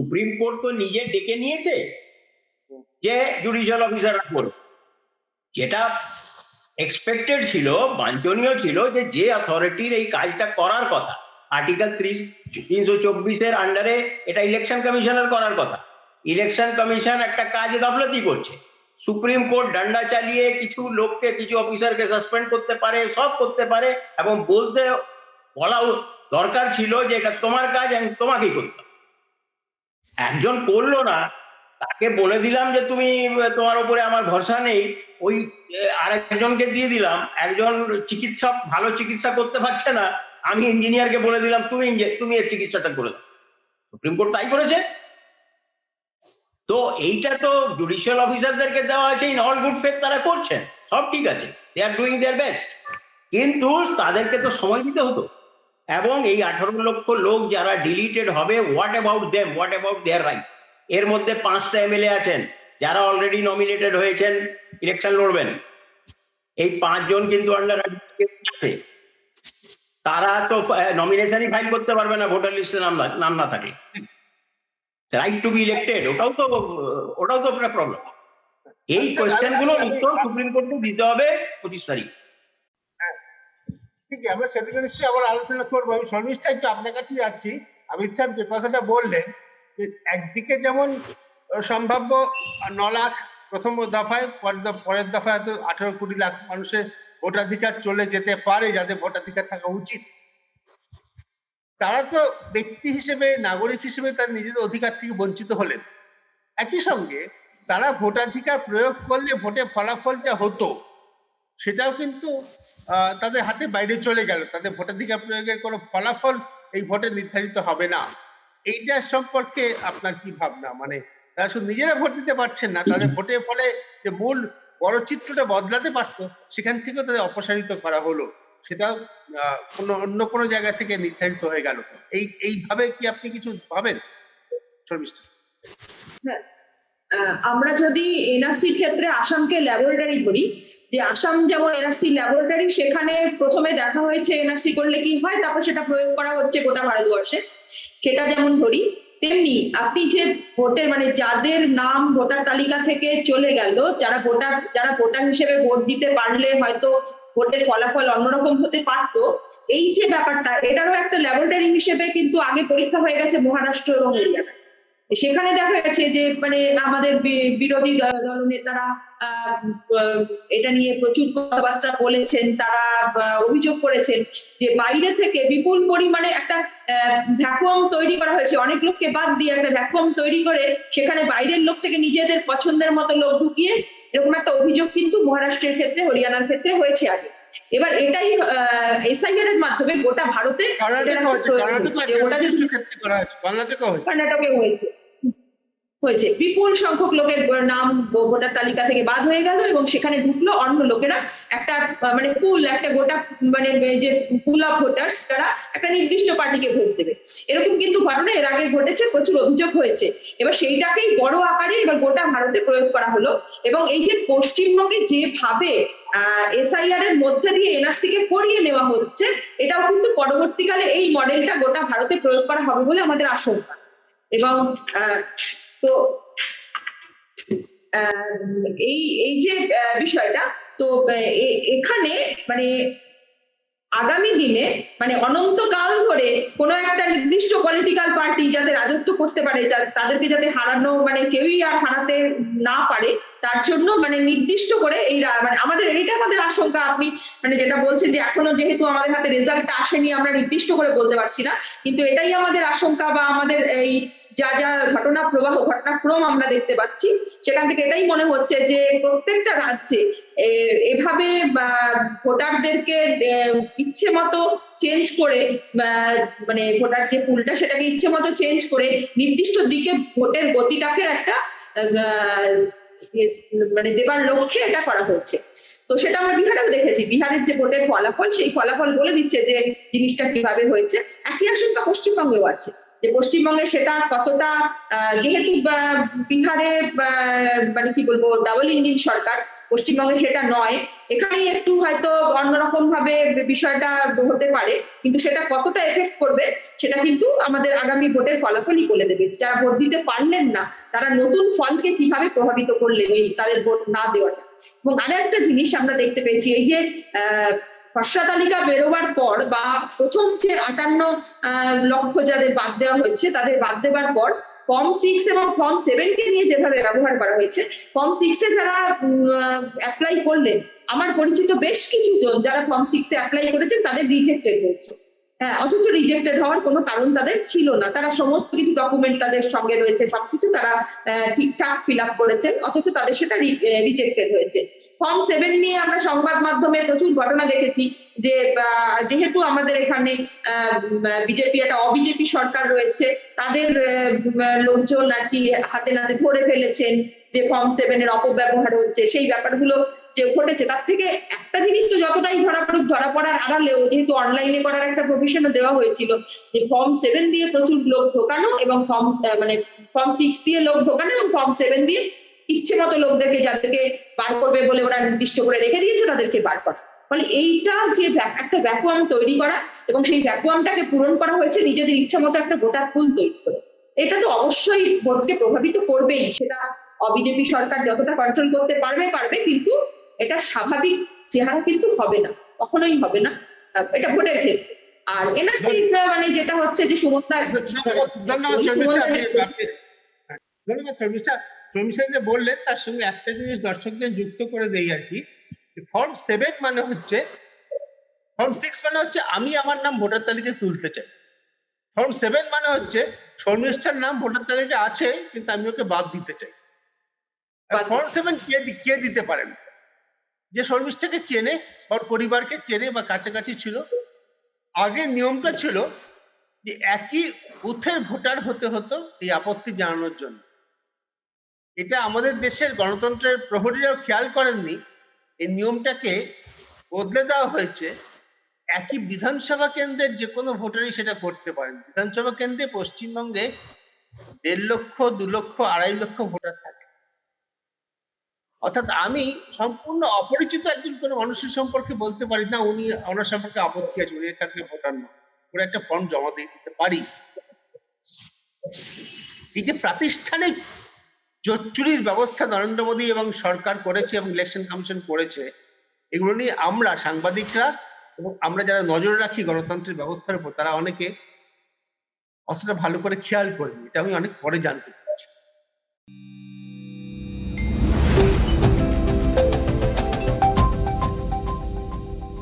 Supreme court তো নিজে ডেকে নিয়েছে যে জুডিশিয়াল অফিসাররা করবে, যেটা এক্সপেক্টেড ছিল, বাঞ্ছনীয় ছিল যে অথরিটির এই কাজটা করার কথা, আর্টিকেল 324 আন্ডারে এটা ইলেকশন কমিশনের করার কথা। ইলেকশন কমিশন একটা কাজ গাফলতি করছে, সুপ্রিম কোর্ট ডান্ডা চালিয়ে কিছু লোককে, কিছু অফিসারকে সাসপেন্ড করতে পারে, সব করতে পারে, এবং বলা দরকার ছিল যে এটা তোমার কাজ, আমি তোমাকেই করতে। একজন করলো না, তাকে বলে দিলাম যে তুমি, তোমার উপরে আমার ভরসা নেই, ওই আরেকজনকে দিয়ে দিলাম। একজন চিকিৎসক ভালো চিকিৎসা করতে পারছে না, আমি ইঞ্জিনিয়ারকে বলে দিলাম তুমি এর চিকিৎসাটা করে দাও। সুপ্রিম কোর্ট তাই করেছে। তো এইটা তো জুডিশিয়াল অফিসারদেরকে দেওয়া আছে, ইন অল গুড ফেথ তারা করছেন, সব ঠিক আছে, দে আর ডুইং দেয়ার বেস্ট, কিন্তু তাদেরকে তো সময় দিতে হতো। এবং এই 18 লক্ষ লোক যারা ডিলিটেড হবে, what about them, what about their right? এর মধ্যে 5টা এমএলএ আছেন যারা অলরেডি নমিনেটেড হয়েছেন, ইলেকশন লড়বেন। এই 5 জন কিন্তু আন্ডার আছে, তারা তো নমিনেশনই ফাইল করতে পারবে না ভোটার লিস্টে নাম না থাকে। রাইট টু বি ইলেক্টেড, ওটাও তো একটা প্রবলেম। এই কোয়েশ্চেন গুলো উত্তর সুপ্রিম কোর্টকে দিতে হবে 25 তারিখ। ঠিক আছে, আমরা সেদিকে নিশ্চয়ই আবার আলোচনা করবো। আমি শর্মিষ্ঠা একটু আপনার কাছে যাচ্ছি। অমিত সাহেব যে কথাটা বললেন, যে একদিকে যেমন সম্ভাব্য 9 লাখ প্রথম দফায়, পরের দফায় হয়তো 18 কোটি লাখ মানুষের ভোটাধিকার চলে যেতে পারে, যাদের ভোটাধিকার থাকা উচিত, তারা তো ব্যক্তি হিসেবে, নাগরিক হিসেবে তার নিজেদের অধিকার থেকে বঞ্চিত হলেন। একই সঙ্গে তারা ভোটাধিকার প্রয়োগ করলে ভোটে ফলাফল যা হতো সেটাও কিন্তু তাদের হাতে বাইরে চলে গেল। তাদের ভোটাধিকার প্রয়োগের কোনো ফলাফল এই ভোটে নির্ধারিত হবে না। এইটার সম্পর্কে আপনার কি ভাবনা? মানে তারা শুধু নিজেরা ভোট দিতে পারছেন না, তাদের ভোটের ফলে যে মূল বড় চিত্রটা বদলাতে পারতো সেখান থেকেও তাদের অপসারিত করা হলো, সেটাও অন্য কোনো জায়গা থেকে নির্ধারিত হয়ে গেল। এইভাবে কি আপনি কিছু ভাবেন শর্মিষ্ঠা? হ্যাঁ, আমরা যদি এনআরসির ক্ষেত্রে আসামকে ল্যাবরেটরি ধরি, যে আসাম যেমন এনআরসি ল্যাবরেটরি, সেখানে প্রথমে দেখা হয়েছে এনআরসি করলে কি হয়, তারপর সেটা প্রয়োগ করা হচ্ছে গোটা ভারতবর্ষে, সেটা যেমন ধরি, তেমনি আপনি যে ভোটের মানে যাদের নাম ভোটার তালিকা থেকে চলে গেল, যারা ভোটার হিসেবে ভোট দিতে পারলে হয়তো ভোটের ফলাফল অন্যরকম হতে পারতো, এই যে ব্যাপারটা, এটারও একটা ল্যাবরেটরি হিসেবে কিন্তু আগে পরীক্ষা হয়ে গেছে মহারাষ্ট্র এবং হরিয়ানা। সেখানে দেখা গেছে যে মানে আমাদের বিরোধী দলনেতারা এটা নিয়ে প্রচুর কথাবার্তা বলেছেন, তারা অভিযোগ করেছেন যে বাইরে থেকে বিপুল পরিমাণে একটা ভ্যাকুয়াম তৈরি করা হয়েছে, অনেক লোককে বাদ দিয়ে একটা ভ্যাকুয়াম তৈরি করে সেখানে বাইরের লোক থেকে নিজেদের পছন্দের মতো লোক ঢুকিয়ে, এরকম একটা অভিযোগ কিন্তু মহারাষ্ট্রের ক্ষেত্রে, হরিয়ানার ক্ষেত্রে হয়েছে আগে। এবার এটাই এসআইআর এর মাধ্যমে গোটা ভারতে, কর্ণাটকে হয়েছে বিপুল সংখ্যক লোকের নাম ভোটার তালিকা থেকে বাদ হয়ে গেল এবং সেখানে ঢুকলো অন্য লোকেরা, একটা মানে পুল, একটা গোটা মানে যে পুল অফ ভোটার্স, তারা একটা নির্দিষ্ট পার্টিকে ভোট দেবে। এরকম কিন্তু ঘটনা এর আগে ঘটেছে, প্রচুর অভিযোগ হয়েছে। এবার সেইটাকেই বড় আকারে এবার গোটা ভারতে প্রয়োগ করা হলো। এবং এই যে পশ্চিমবঙ্গে যেভাবে এসআইআর এর মধ্যে দিয়ে এনআরসি কে করিয়ে নেওয়া হচ্ছে, এটাও কিন্তু পরবর্তীকালে এই মডেলটা গোটা ভারতে প্রয়োগ করা হবে বলে আমাদের আশঙ্কা। এবং তো এই যে বিষয়টা, তো এখানে মানে আগামী দিনে মানে অনন্তকাল ধরে কোনো একটা নির্দিষ্ট পলিটিক্যাল পার্টি যাতে রাজত্ব করতে পারে, তাদেরকে যাতে হারানো মানে কেউই আর হারাতে না পারে, তার জন্য মানে নির্দিষ্ট করে এই মানে এইটা আমাদের আশঙ্কা। আপনি মানে যেটা বলছেন যে এখনো যেহেতু আমাদের হাতে রেজাল্টটা আসেনি, আমরা নির্দিষ্ট করে বলতে পারছি না, কিন্তু এটাই আমাদের আশঙ্কা বা আমাদের এই যা যা ঘটনাক্রম আমরা দেখতে পাচ্ছি, সেখান থেকে এটাই মনে হচ্ছে যে প্রত্যেকটা রাজ্যে এভাবে ভোটারদেরকে ইচ্ছে মতো চেঞ্জ করে, মানে ভোটার যে পুলটা সেটাকে ইচ্ছে মতো চেঞ্জ করে নির্দিষ্ট দিকে ভোটের গতিটাকে একটা মানে দেবার লক্ষ্যে এটা করা হয়েছে। তো সেটা আমরা বিহারেও দেখেছি, বিহারের যে ভোটের ফলাফল, সেই ফলাফল বলে দিচ্ছে যে জিনিসটা কিভাবে হয়েছে। একই আশঙ্কা পশ্চিমবঙ্গেও আছে, যে পশ্চিমবঙ্গে সেটা কতটা, যেহেতু বিহারে মানে কি বলবো ডাবল ইঞ্জিন সরকার, পশ্চিমবঙ্গে সেটা নয়, এখানেই একটু হয়তো অন্যরকম ভাবে বিষয়টা হতে পারে, কিন্তু সেটা কতটা এফেক্ট করবে সেটা কিন্তু আমাদের আগামী ভোটের ফলাফলই বলে দেবে। যারা ভোট দিতে পারলেন না তারা নতুন ফলকে কিভাবে প্রভাবিত করলেন এই তাদের ভোট না দেওয়াটা। এবং আরো একটা জিনিস আমরা দেখতে পেয়েছি, এই যে খসড়া তালিকা বেরোবার পর বা প্রথম যে 58 লক্ষ যাদের বাদ দেওয়া হয়েছে তাদের বাদ দেওয়ার পর ফর্ম 6 এবং ফর্ম 7 কে নিয়ে যেভাবে ব্যবহার করা হয়েছে, ফর্ম 6 এ যারা অ্যাপ্লাই করলেন, আমার পরিচিত বেশ কিছু জন যারা ফর্ম 6 এ অ্যাপ্লাই করেছেন তাদের রিজেক্টেড হয়েছে। হ্যাঁ, অথচ রিজেক্টেড হওয়ার কোনো কারণ তাদের ছিল না, তারা সমস্ত কিছু ডকুমেন্ট তাদের সঙ্গে রয়েছে, সবকিছু তারা ঠিকঠাক ফিল আপ করেছেন, অথচ তাদের সেটা রিজেক্টেড হয়েছে। ফর্ম 7 নিয়ে আমরা সংবাদ মাধ্যমে প্রচুর ঘটনা দেখেছি যে যেহেতু আমাদের এখানে বিজেপি একটা অবিজেপি সরকার রয়েছে, তাদের লোকজন আর কি হাতে নাতে ধরে ফেলেছেন যে ফর্ম 7 এর অপব্যবহার হচ্ছে, সেই ব্যাপারগুলো যে ঘটেছে। তার থেকে একটা জিনিস তো যতটাই ধরা পড়ার আড়ালেও, যেহেতু অনলাইনে করার একটা প্রভিশনও দেওয়া হয়েছিল, যে ফর্ম 7 দিয়ে প্রচুর লোক ঢোকানো এবং ফর্ম 6 দিয়ে লোক ঢোকানো এবং ফর্ম 7 দিয়ে ইচ্ছে মতো লোকদেরকে, যাদেরকে বার করবে বলে ওরা নির্দিষ্ট করে রেখে দিয়েছে তাদেরকে বার করা। ফলে এইটা যে একটা ভ্যাকুয়াম তৈরি করা এবং সেই ভ্যাকুয়ামটাকে পূরণ করা হয়েছে নিজেদের ইচ্ছা মতো একটা ভোটার পুল তৈরি করে, এটা তো অবশ্যই ভোটকে প্রভাবিত করবেই। সেটা বিজেপি সরকার যতটা কন্ট্রোল করতে পারবে, কিন্তু এটা স্বাভাবিক চেহারা কিন্তু হবে না, কখনোই হবে না এটা ভোটের ক্ষেত্রে। আর এনআরসি মানে যেটা হচ্ছে যে ধন্যবাদ শর্মিষ্ঠা যে বললেন তার সঙ্গে একটা জিনিস দর্শকদের যুক্ত করে দেই আর কি। ফর্ম 7 মানে হচ্ছে, ফর্ম 6 মানে হচ্ছে আমি আমার নাম ভোটার তালিকায় তুলতে চাই, ফর্ম 7 মানে হচ্ছে শর্মিষ্ঠার নাম ভোটার তালিকায় আছে কিন্তু আমি ওকে বাদ দিতে চাই। ফর্ম 7 কে দিতে পারেন? যে শর্মিষ্ঠাকে চেনে, ওর পরিবারকে চেনে বা কাছাকাছি ছিল। আগে নিয়মটা ছিল যে একই বুথের ভোটার হতে হতো এই আপত্তি জানানোর জন্য। এটা আমাদের দেশের গণতন্ত্রের প্রহরীরাও খেয়াল করেননি, এই নিয়মটাকে বদলে দেওয়া হয়েছে। একই বিধানসভা কেন্দ্রের যে কোনো ভোটারই সেটা করতে পারেন। বিধানসভা কেন্দ্রে পশ্চিমবঙ্গে 1.5 লক্ষ, 2 লক্ষ, 2.5 লক্ষ ভোটার থাকে। অর্থাৎ আমি সম্পূর্ণ অপরিচিত একজন কোনো মানুষের সম্পর্কে বলতে পারি না উনি ওনার সম্পর্কে আপত্তি আছে, উনি এখানে ভোটার না, ওরা একটা ফর্ম জমা দিয়ে দিতে পারি। এই যে প্রাতিষ্ঠানিক জোচ্চুরির ব্যবস্থা নরেন্দ্র মোদী এবং সরকার করেছে এবং ইলেকশন কমিশন করেছে, এগুলো নিয়ে আমরা সাংবাদিকরা এবং আমরা যারা নজর রাখি গণতন্ত্রের ব্যবস্থার উপর, তারা অনেকে অতটা ভালো করে খেয়াল করেনি। এটা আমি অনেক পরে জানতে